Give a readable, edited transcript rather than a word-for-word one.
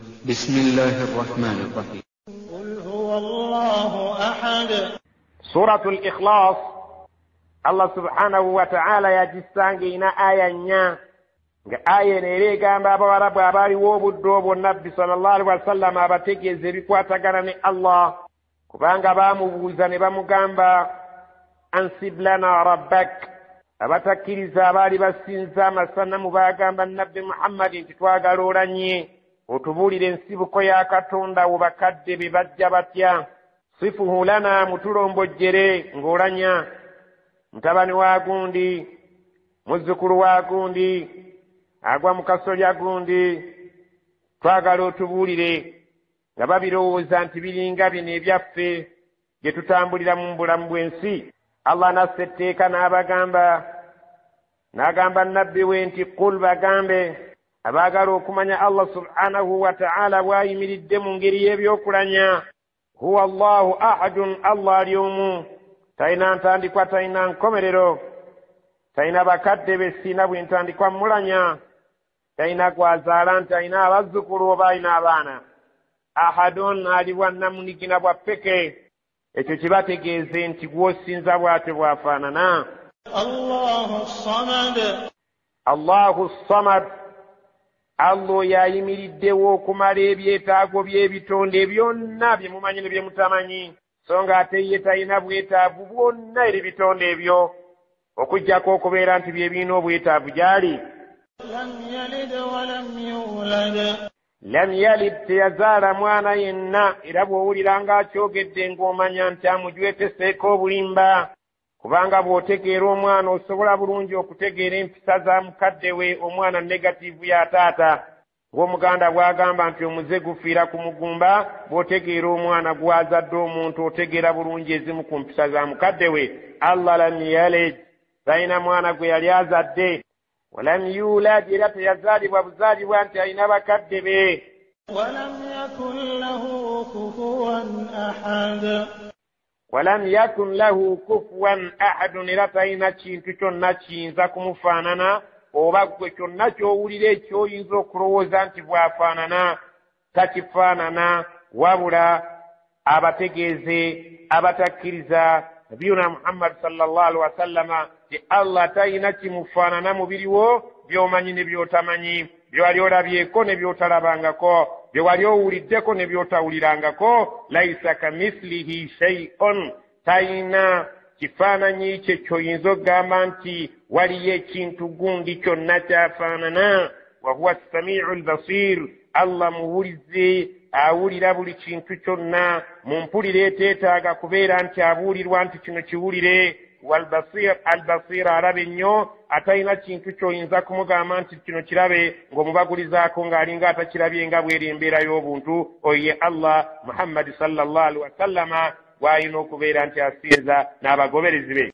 بسم الله الرحمن الرحيم. قل هو الله أحد. سورة الإخلاص الله سبحانه وتعالى يجسانجينا آية نيا آية نيريغا بابا وربا باري وبدوب النبي صلى الله عليه وسلم أبتكي زبكوا تغرني الله كبانغا باموزاني بامغامبا أنسب لنا ربك أبتكي زبالي بسينزا مسانا مباغامبا النبي محمد تتواغلوراني otubulire ensibuko ya Katonda wubakadde bibajja batya sifuhu lana mutulombojjere ng'olanya mutabani wa gundi muzzukulu wa gundi agwa mu kasolya gundi twagala otubulire nga babirowooza nti biringa bino ebyaffe gye tutambulira mu bulamu bw'ensi. Allah nasse etteeka n'agamba nabbi we nti qul bagambe abaagala okumanya Allah subhanahu wa ta'ala bw'ayimiridde mu ngeri y'ebyokulanya huwa Allahu ahadun, Allah ali omu, talina ntandikwa talina nkomerero, talina bakadde be sina bw'entandikwa mulanya, talina gwazaala nti alina abazzukulu oba alina abaana. Ahadun ali bwannamunigina bwa ppeke, ekyo kibategeeze nti gw'osinza bw'atyo bw'afaanana. Allahu samad. Allahu samad, Allah yayimiriddewo okumala ebyetaago by'ebitonde byonna bye mumanyi ne bye mutamanyi, so nga ate ye talina bwetaavu bwonna eri bitonde ebyo okuggyako okubeera nti bye birina obwetaavu gy'ali. Lam yalid, teyazaala mwana yenna, era bw'owulira ng'akyogedde ng'omanya nti amujweteseeko obulimba, kubanga bw'otegeera omwana osobola bulungi okutegeera empisa za mukadde we, omwana negatiivu ya taata. Ng'omuganda bw'agamba nti omuze gufiira ku mugumba, bw'otegeera omwana gwazadde omuntu otegeera bulungi ezimu ku mpisa za mukadde we. Allah lam yalid, talina mwana gwe yali azadde. Walam yulad, era teyazaalibwa buzaalibwa nti alina bakadde be. Walam yakun lahu kufuwan ahad. Walam yakun lahu kufuwan ahadun, era talina kintu kyonna kiyinza kumufaanana, oba gwe kyonna ky'owulira ekyoyinza okulowooza nti bw'afaanana takifaanana, wabula abategeeze abatakkiriza nabiyuna Muhammad sallallahu alaihi wasallama ti Allah talina kimufaanana mu biriwo by'omanyi ne by'otamanyi, bye wali olabyeko ne by'otalabangako, bye wali owuliddeko ne by'otawulirangako. Laisa kamithlihi shay'un, talina kifaananyi kye ky'oyinza okugamba nti waliyo ekintu gundi kyonna kyafaanana. Wa huwa as-sami'u al-basir, Allah muwulize, awulira buli kintu kyonna mu mpulira eteetaaga kubeera nti abuulirwa nti kino kiwulire. Walbasir, albasir alaba ennyo, atalina kintu ky'oyinza kumugamba nti kino kirabe ng'omubagulizaako ng'alinga atakirabye nga bw'eri embeera y'obuntu. Oye Allah Muhammad sallallahu alaihi wasallama bw'alina okubeera nti asinza n'abagoberezi be.